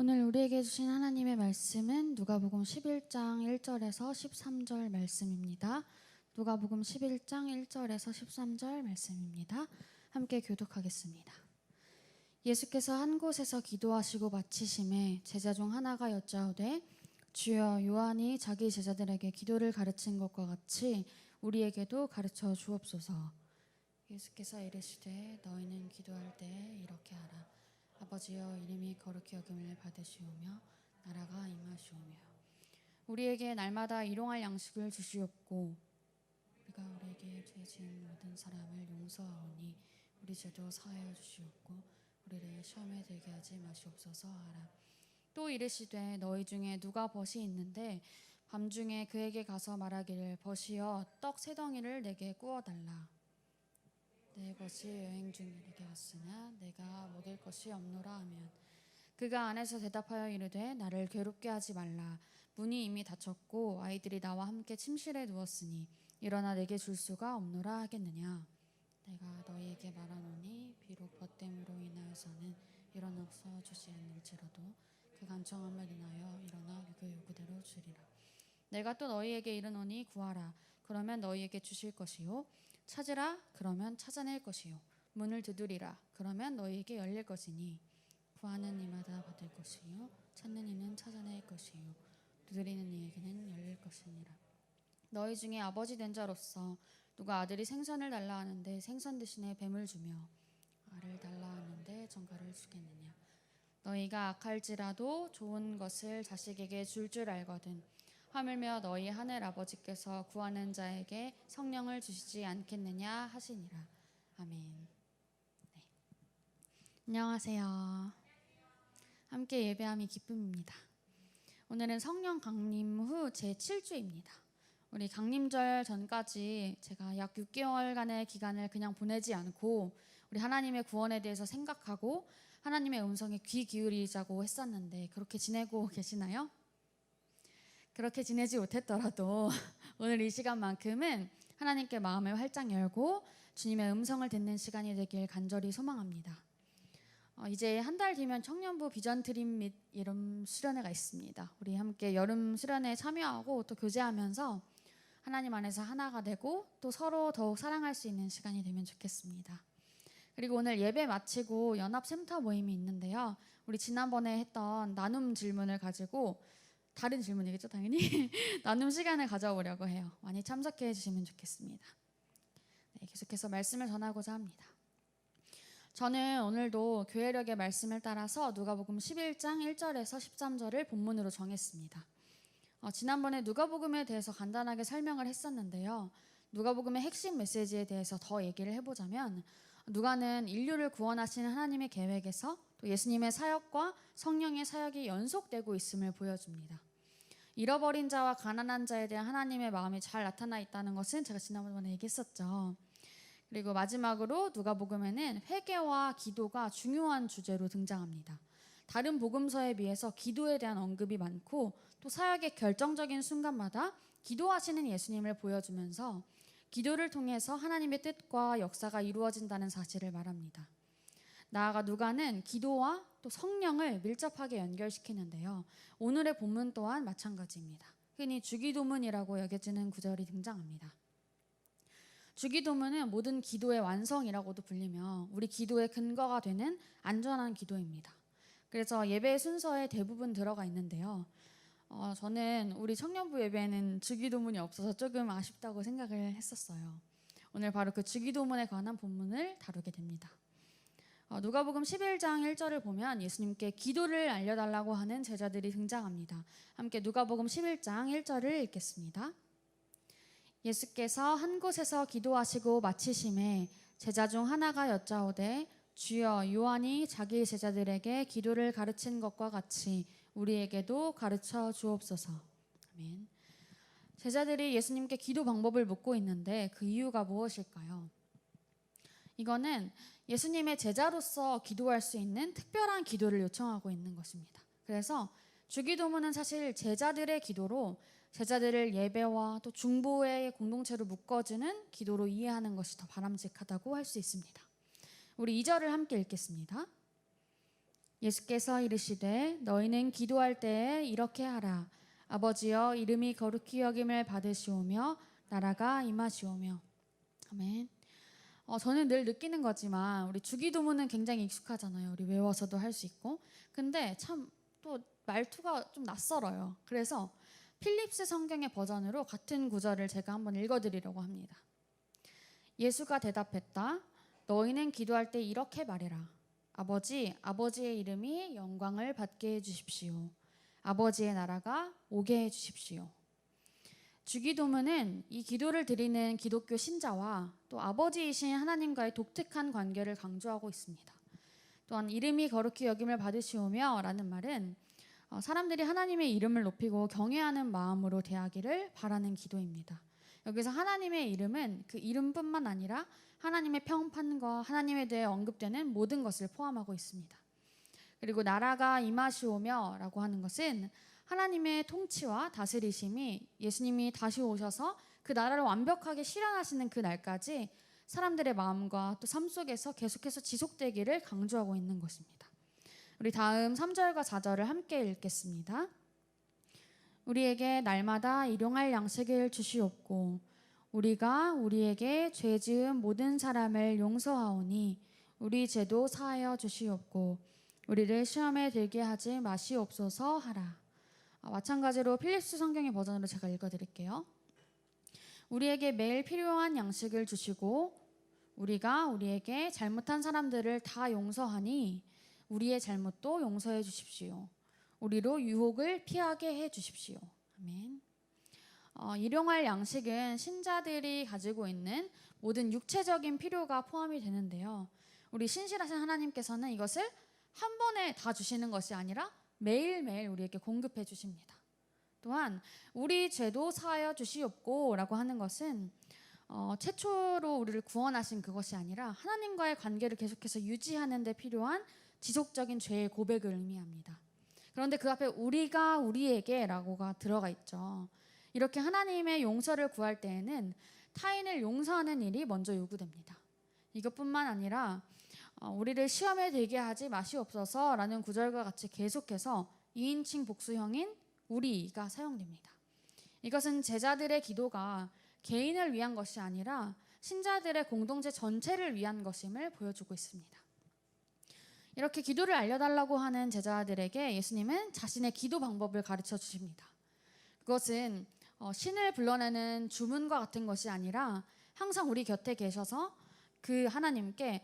오늘 우리에게 주신 하나님의 말씀은 누가복음 11장 1절에서 13절 말씀입니다. 누가복음 11장 1절에서 13절 말씀입니다. 함께 교독하겠습니다. 예수께서 한 곳에서 기도하시고 마치심에 제자 중 하나가 여짜오되 주여 요한이 자기 제자들에게 기도를 가르친 것과 같이 우리에게도 가르쳐 주옵소서. 예수께서 이르시되 너희는 기도할 때 이렇게 하라. 아버지여 이름이 거룩히 여김을 받으시오며 나라가 임하시오며 우리에게 날마다 일용할 양식을 주시옵고 우리가 우리에게 죄 지은 모든 사람을 용서하오니 우리 죄도 사하여 주시옵고 우리를 시험에 들게 하지 마시옵소서 하라. 또 이르시되 너희 중에 누가 벗이 있는데 밤중에 그에게 가서 말하기를 벗이여 떡 세 덩이를 내게 구워달라. 내 벗이 여행 중 이르게 왔으나 내가 먹일 것이 없노라 하면 그가 안에서 대답하여 이르되 나를 괴롭게 하지 말라. 문이 이미 닫혔고 아이들이 나와 함께 침실에 누웠으니 일어나 내게 줄 수가 없노라 하겠느냐. 내가 너희에게 말하노니 비록 벗됨으로 인하여서는 일어나서 주지 않을지라도 그 간청함을 인하여 일어나 그 요구대로 주리라. 내가 또 너희에게 이르노니 구하라. 그러면 너희에게 주실 것이요 찾으라. 그러면 찾아낼 것이요 문을 두드리라. 그러면 너희에게 열릴 것이니 구하는 이마다 받을 것이요 찾는 이는 찾아낼 것이요 두드리는 이에게는 열릴 것이니라. 너희 중에 아버지 된 자로서 누가 아들이 생선을 달라 하는데 생선 대신에 뱀을 주며 알을 달라 하는데 정갈을 주겠느냐. 너희가 악할지라도 좋은 것을 자식에게 줄 줄 알거든 하물며 너희 하늘 아버지께서 구하는 자에게 성령을 주시지 않겠느냐 하시니라. 아멘. 네. 안녕하세요. 함께 예배함이 기쁨입니다. 오늘은 성령 강림 후 제7주입니다. 우리 강림절 전까지 제가 약 6개월간의 기간을 그냥 보내지 않고 우리 하나님의 구원에 대해서 생각하고 하나님의 음성에 귀 기울이자고 했었는데 그렇게 지내고 계시나요? 그렇게 지내지 못했더라도 오늘 이 시간만큼은 하나님께 마음을 활짝 열고 주님의 음성을 듣는 시간이 되길 간절히 소망합니다. 이제 한 달 뒤면 청년부 비전 트립 및 여름 수련회가 있습니다. 우리 함께 여름 수련회에 참여하고 또 교제하면서 하나님 안에서 하나가 되고 또 서로 더욱 사랑할 수 있는 시간이 되면 좋겠습니다. 그리고 오늘 예배 마치고 연합 센터 모임이 있는데요. 우리 지난번에 했던 나눔 질문을 가지고 다른 질문이겠죠, 당연히. 나눔 시간을 가져보려고 해요. 많이 참석해 주시면 좋겠습니다. 네, 계속해서 말씀을 전하고자 합니다. 저는 오늘도 교회력의 말씀을 따라서 누가복음 11장 1절에서 13절을 본문으로 정했습니다. 지난번에 누가복음에 대해서 간단하게 설명을 했었는데요. 누가복음의 핵심 메시지에 대해서 더 얘기를 해보자면 누가는 인류를 구원하시는 하나님의 계획에서 또 예수님의 사역과 성령의 사역이 연속되고 있음을 보여줍니다. 잃어버린 자와 가난한 자에 대한 하나님의 마음이 잘 나타나 있다는 것은 제가 지난번에 얘기했었죠. 그리고 마지막으로 누가복음에는 회개와 기도가 중요한 주제로 등장합니다. 다른 복음서에 비해서 기도에 대한 언급이 많고 또 사역의 결정적인 순간마다 기도하시는 예수님을 보여주면서 기도를 통해서 하나님의 뜻과 역사가 이루어진다는 사실을 말합니다. 나아가 누가는 기도와 또 성령을 밀접하게 연결시키는데요. 오늘의 본문 또한 마찬가지입니다. 흔히 주기도문이라고 여겨지는 구절이 등장합니다. 주기도문은 모든 기도의 완성이라고도 불리며 우리 기도의 근거가 되는 안전한 기도입니다. 그래서 예배 순서에 대부분 들어가 있는데요. 저는 우리 청년부 예배에는 주기도문이 없어서 조금 아쉽다고 생각을 했었어요. 오늘 바로 그 주기도문에 관한 본문을 다루게 됩니다. 누가복음 11장 1절을 보면 예수님께 기도를 알려달라고 하는 제자들이 등장합니다. 함께 누가복음 11장 1절을 읽겠습니다. 예수께서 한 곳에서 기도하시고 마치심에 제자 중 하나가 여짜오되 주여 요한이 자기 제자들에게 기도를 가르친 것과 같이 우리에게도 가르쳐 주옵소서. 아멘. 제자들이 예수님께 기도 방법을 묻고 있는데 그 이유가 무엇일까요? 이거는 예수님의 제자로서 기도할 수 있는 특별한 기도를 요청하고 있는 것입니다. 그래서 주기도문은 사실 제자들의 기도로 제자들을 예배와 또 중보의 공동체로 묶어주는 기도로 이해하는 것이 더 바람직하다고 할 수 있습니다. 우리 2절을 함께 읽겠습니다. 예수께서 이르시되 너희는 기도할 때에 이렇게 하라. 아버지여 이름이 거룩히 여김을 받으시오며 나라가 임하시오며. 아멘. 저는 늘 느끼는 거지만 우리 주기도문은 굉장히 익숙하잖아요. 우리 외워서도 할 수 있고. 근데 참 또 말투가 좀 낯설어요. 그래서 필립스 성경의 버전으로 같은 구절을 제가 한번 읽어드리려고 합니다. 예수가 대답했다. 너희는 기도할 때 이렇게 말해라. 아버지의 이름이 영광을 받게 해주십시오. 아버지의 나라가 오게 해주십시오. 주기도문은 이 기도를 드리는 기독교 신자와 또 아버지이신 하나님과의 독특한 관계를 강조하고 있습니다. 또한 이름이 거룩히 여김을 받으시오며 라는 말은 사람들이 하나님의 이름을 높이고 경외하는 마음으로 대하기를 바라는 기도입니다. 여기서 하나님의 이름은 그 이름뿐만 아니라 하나님의 평판과 하나님에 대해 언급되는 모든 것을 포함하고 있습니다. 그리고 나라가 임하시오며 라고 하는 것은 하나님의 통치와 다스리심이 예수님이 다시 오셔서 그 나라를 완벽하게 실현하시는 그 날까지 사람들의 마음과 또 삶 속에서 계속해서 지속되기를 강조하고 있는 것입니다. 우리 다음 3절과 4절을 함께 읽겠습니다. 우리에게 날마다 일용할 양식을 주시옵고 우리가 우리에게 죄 지은 모든 사람을 용서하오니 우리 죄도 사하여 주시옵고 우리를 시험에 들게 하지 마시옵소서 하라. 마찬가지로 필립스 성경의 버전으로 제가 읽어드릴게요. 우리에게 매일 필요한 양식을 주시고 우리가 우리에게 잘못한 사람들을 다 용서하니 우리의 잘못도 용서해 주십시오. 우리로 유혹을 피하게 해 주십시오. 아멘. 일용할 양식은 신자들이 가지고 있는 모든 육체적인 필요가 포함이 되는데요. 우리 신실하신 하나님께서는 이것을 한 번에 다 주시는 것이 아니라 매일매일 우리에게 공급해 주십니다. 또한 우리 죄도 사하여 주시옵고 라고 하는 것은 최초로 우리를 구원하신 그것이 아니라 하나님과의 관계를 계속해서 유지하는 데 필요한 지속적인 죄의 고백을 의미합니다. 그런데 그 앞에 우리가 우리에게 라고가 들어가 있죠. 이렇게 하나님의 용서를 구할 때에는 타인을 용서하는 일이 먼저 요구됩니다. 이것뿐만 아니라 우리를 시험에 들게 하지 마시옵소서 라는 구절과 같이 계속해서 2인칭 복수형인 우리가 사용됩니다. 이것은 제자들의 기도가 개인을 위한 것이 아니라 신자들의 공동체 전체를 위한 것임을 보여주고 있습니다. 이렇게 기도를 알려달라고 하는 제자들에게 예수님은 자신의 기도 방법을 가르쳐 주십니다. 그것은 신을 불러내는 주문과 같은 것이 아니라 항상 우리 곁에 계셔서 그 하나님께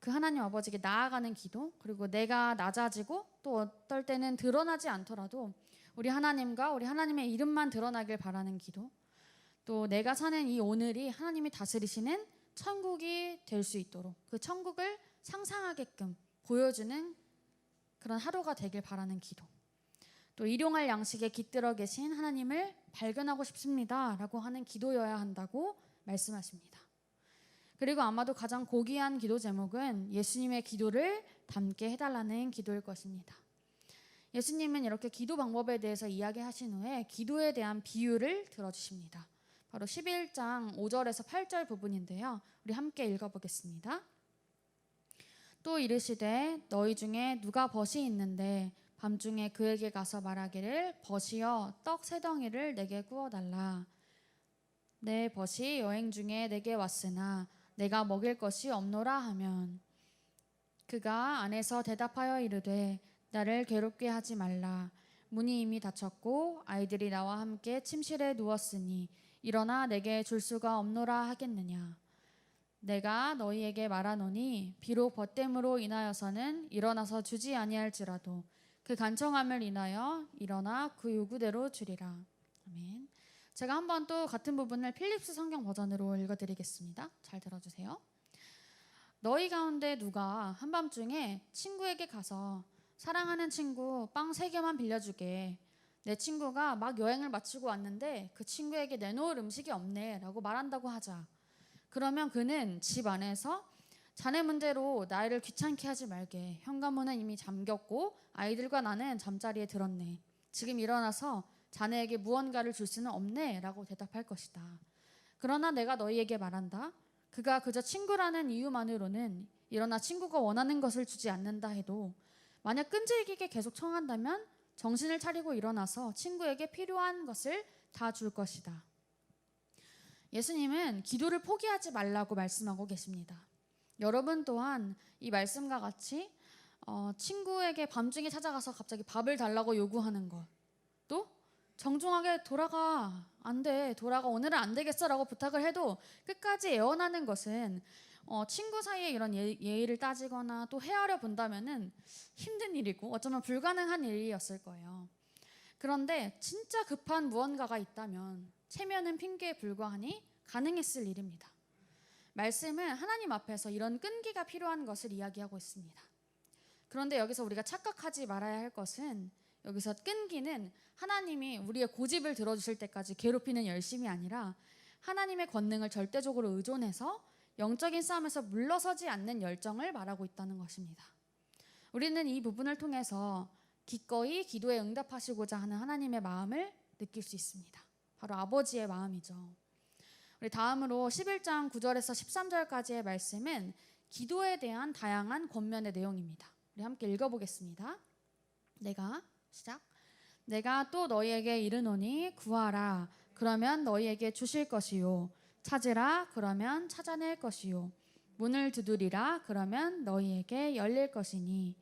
그 하나님 아버지께 나아가는 기도, 그리고 내가 낮아지고 또 어떨 때는 드러나지 않더라도 우리 하나님과 우리 하나님의 이름만 드러나길 바라는 기도, 또 내가 사는 이 오늘이 하나님이 다스리시는 천국이 될 수 있도록 그 천국을 상상하게끔 보여주는 그런 하루가 되길 바라는 기도, 또 일용할 양식에 깃들어 계신 하나님을 발견하고 싶습니다 라고 하는 기도여야 한다고 말씀하십니다. 그리고 아마도 가장 고귀한 기도 제목은 예수님의 기도를 담게 해달라는 기도일 것입니다. 예수님은 이렇게 기도 방법에 대해서 이야기하신 후에 기도에 대한 비유를 들어주십니다. 바로 11장 5절에서 8절 부분인데요. 우리 함께 읽어보겠습니다. 또 이르시되 너희 중에 누가 벗이 있는데 밤중에 그에게 가서 말하기를 벗이여 떡 세 덩이를 내게 구워달라. 내 벗이 여행 중에 내게 왔으나 내가 먹일 것이 없노라 하면 그가 안에서 대답하여 이르되 나를 괴롭게 하지 말라. 문이 이미 닫혔고 아이들이 나와 함께 침실에 누웠으니 일어나 내게 줄 수가 없노라 하겠느냐. 내가 너희에게 말하노니 비록 벗됨으로 인하여서는 일어나서 주지 아니할지라도 그 간청함을 인하여 일어나 그 요구대로 주리라. 아멘. 제가 한번 또 같은 부분을 필립스 성경 버전으로 읽어드리겠습니다. 잘 들어주세요. 너희 가운데 누가 한밤중에 친구에게 가서 사랑하는 친구 빵 3개만 빌려주게. 내 친구가 막 여행을 마치고 왔는데 그 친구에게 내놓을 음식이 없네 라고 말한다고 하자. 그러면 그는 집 안에서 자네 문제로 나를 귀찮게 하지 말게. 현관문은 이미 잠겼고 아이들과 나는 잠자리에 들었네. 지금 일어나서 자네에게 무언가를 줄 수는 없네 라고 대답할 것이다. 그러나 내가 너희에게 말한다. 그가 그저 친구라는 이유만으로는 일어나 친구가 원하는 것을 주지 않는다 해도 만약 끈질기게 계속 청한다면 정신을 차리고 일어나서 친구에게 필요한 것을 다 줄 것이다. 예수님은 기도를 포기하지 말라고 말씀하고 계십니다. 여러분 또한 이 말씀과 같이 친구에게 밤중에 찾아가서 갑자기 밥을 달라고 요구하는 것, 또 정중하게 돌아가, 안 돼, 돌아가, 오늘은 안 되겠어 라고 부탁을 해도 끝까지 애원하는 것은 친구 사이에 이런 예의를 따지거나 또 헤아려 본다면은 힘든 일이고 어쩌면 불가능한 일이었을 거예요. 그런데 진짜 급한 무언가가 있다면 체면은 핑계에 불과하니 가능했을 일입니다. 말씀은 하나님 앞에서 이런 끈기가 필요한 것을 이야기하고 있습니다. 그런데 여기서 우리가 착각하지 말아야 할 것은, 여기서 끈기는 하나님이 우리의 고집을 들어주실 때까지 괴롭히는 열심이 아니라 하나님의 권능을 절대적으로 의존해서 영적인 싸움에서 물러서지 않는 열정을 말하고 있다는 것입니다. 우리는 이 부분을 통해서 기꺼이 기도에 응답하시고자 하는 하나님의 마음을 느낄 수 있습니다. 바로 아버지의 마음이죠. 우리 다음으로 11장 9절에서 13절까지의 말씀은 기도에 대한 다양한 권면의 내용입니다. 우리 함께 읽어보겠습니다. 내가 또 너희에게 이르노니 구하라 그러면 너희에게 주실 것이요 찾으라 그러면 찾아낼 것이요 문을 두드리라 그러면 너희에게 열릴 것이니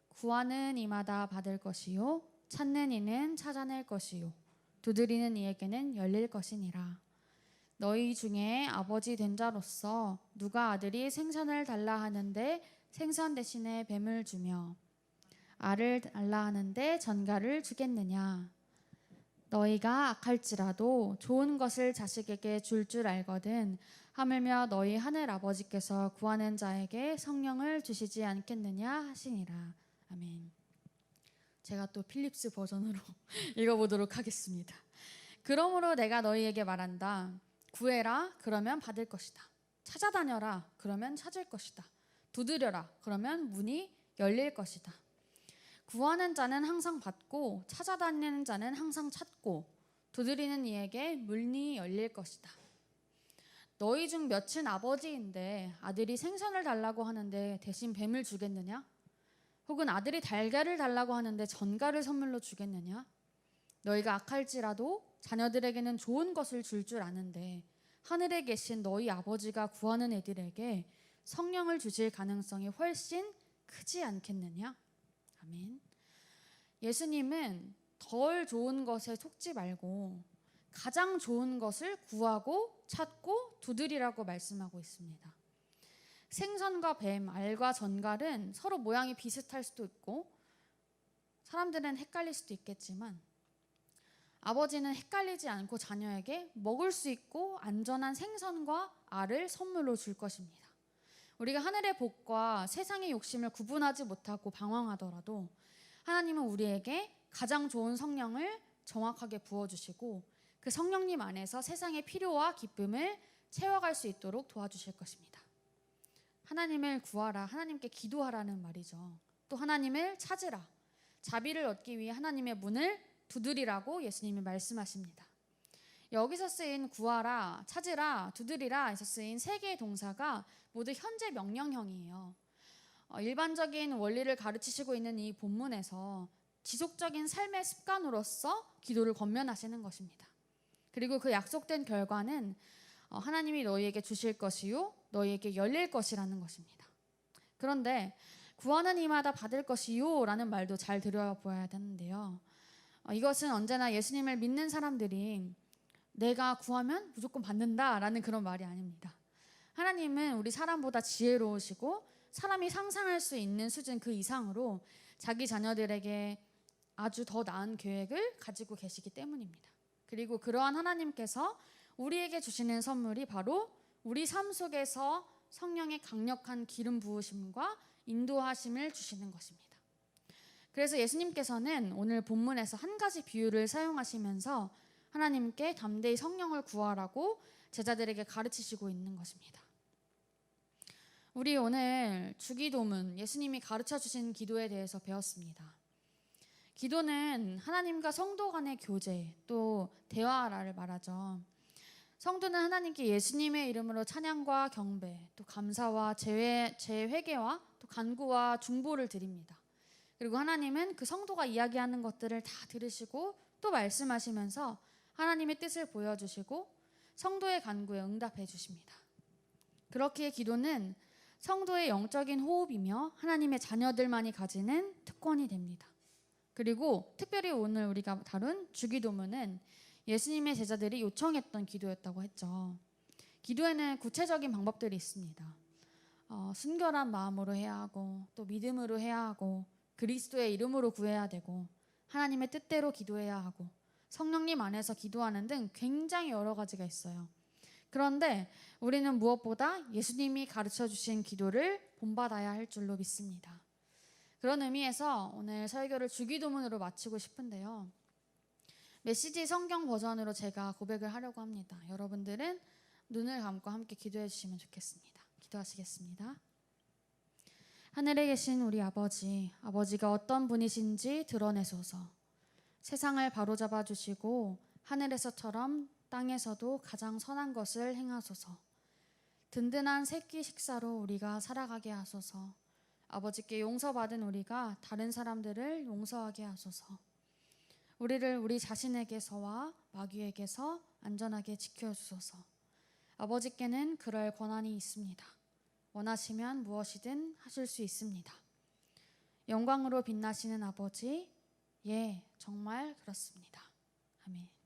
구하는 이마다 받을 것이요 찾는 이는 찾아낼 것이요 두드리는 이에게는 열릴 것이니라. 너희 중에 아버지 된 자로서 누가 아들이 생선을 달라 하는데 생선 대신에 뱀을 주며 알을 달라 하는데 전갈을 주겠느냐. 너희가 악할지라도 좋은 것을 자식에게 줄 알거든 하물며 너희 하늘 아버지께서 구하는 자에게 성령을 주시지 않겠느냐 하시니라. 아멘. 제가 또 필립스 버전으로 읽어보도록 하겠습니다. 그러므로 내가 너희에게 말한다. 구해라 그러면 받을 것이다. 찾아다녀라 그러면 찾을 것이다. 두드려라 그러면 문이 열릴 것이다. 구하는 자는 항상 받고 찾아다니는 자는 항상 찾고 두드리는 이에게 문이 열릴 것이다. 너희 중 몇은 아버지인데 아들이 생선을 달라고 하는데 대신 뱀을 주겠느냐? 혹은 아들이 달걀을 달라고 하는데 전갈을 선물로 주겠느냐? 너희가 악할지라도 자녀들에게는 좋은 것을 줄 아는데 하늘에 계신 너희 아버지가 구하는 애들에게 성령을 주실 가능성이 훨씬 크지 않겠느냐? 아멘. 예수님은 덜 좋은 것에 속지 말고 가장 좋은 것을 구하고 찾고 두드리라고 말씀하고 있습니다. 생선과 뱀, 알과 전갈은 서로 모양이 비슷할 수도 있고 사람들은 헷갈릴 수도 있겠지만 아버지는 헷갈리지 않고 자녀에게 먹을 수 있고 안전한 생선과 알을 선물로 줄 것입니다. 우리가 하늘의 복과 세상의 욕심을 구분하지 못하고 방황하더라도 하나님은 우리에게 가장 좋은 성령을 정확하게 부어주시고 그 성령님 안에서 세상의 필요와 기쁨을 채워갈 수 있도록 도와주실 것입니다. 하나님을 구하라, 하나님께 기도하라는 말이죠. 또 하나님을 찾으라, 자비를 얻기 위해 하나님의 문을 두드리라고 예수님이 말씀하십니다. 여기서 쓰인 구하라, 찾으라, 두드리라에서 쓰인 세 개의 동사가 모두 현재 명령형이에요. 일반적인 원리를 가르치시고 있는 이 본문에서 지속적인 삶의 습관으로서 기도를 권면하시는 것입니다. 그리고 그 약속된 결과는 하나님이 너희에게 주실 것이요 너희에게 열릴 것이라는 것입니다. 그런데 구하는 이마다 받을 것이요 라는 말도 잘 들여보아야 되는데요. 이것은 언제나 예수님을 믿는 사람들이 내가 구하면 무조건 받는다라는 그런 말이 아닙니다. 하나님은 우리 사람보다 지혜로우시고 사람이 상상할 수 있는 수준 그 이상으로 자기 자녀들에게 아주 더 나은 계획을 가지고 계시기 때문입니다. 그리고 그러한 하나님께서 우리에게 주시는 선물이 바로 우리 삶 속에서 성령의 강력한 기름 부으심과 인도하심을 주시는 것입니다. 그래서 예수님께서는 오늘 본문에서 한 가지 비유를 사용하시면서 하나님께 담대히 성령을 구하라고 제자들에게 가르치시고 있는 것입니다. 우리 오늘 주기도문, 예수님이 가르쳐 주신 기도에 대해서 배웠습니다. 기도는 하나님과 성도 간의 교제, 또 대화를 말하죠. 성도는 하나님께 예수님의 이름으로 찬양과 경배, 또 감사와 재회개와 또 간구와 중보를 드립니다. 그리고 하나님은 그 성도가 이야기하는 것들을 다 들으시고 또 말씀하시면서 하나님의 뜻을 보여주시고 성도의 간구에 응답해 주십니다. 그렇기에 기도는 성도의 영적인 호흡이며 하나님의 자녀들만이 가지는 특권이 됩니다. 그리고 특별히 오늘 우리가 다룬 주기도문은 예수님의 제자들이 요청했던 기도였다고 했죠. 기도에는 구체적인 방법들이 있습니다. 순결한 마음으로 해야 하고 또 믿음으로 해야 하고 그리스도의 이름으로 구해야 되고 하나님의 뜻대로 기도해야 하고 성령님 안에서 기도하는 등 굉장히 여러 가지가 있어요. 그런데 우리는 무엇보다 예수님이 가르쳐 주신 기도를 본받아야 할 줄로 믿습니다. 그런 의미에서 오늘 설교를 주기도문으로 마치고 싶은데요. 메시지 성경 버전으로 제가 고백을 하려고 합니다. 여러분들은 눈을 감고 함께 기도해 주시면 좋겠습니다. 기도하시겠습니다. 하늘에 계신 우리 아버지, 아버지가 어떤 분이신지 드러내소서. 세상을 바로잡아 주시고 하늘에서처럼 땅에서도 가장 선한 것을 행하소서. 든든한 새끼 식사로 우리가 살아가게 하소서. 아버지께 용서받은 우리가 다른 사람들을 용서하게 하소서. 우리를 우리 자신에게서와 마귀에게서 안전하게 지켜주소서. 아버지께는 그럴 권한이 있습니다. 원하시면 무엇이든 하실 수 있습니다. 영광으로 빛나시는 아버지, 예, 정말 그렇습니다. 아멘.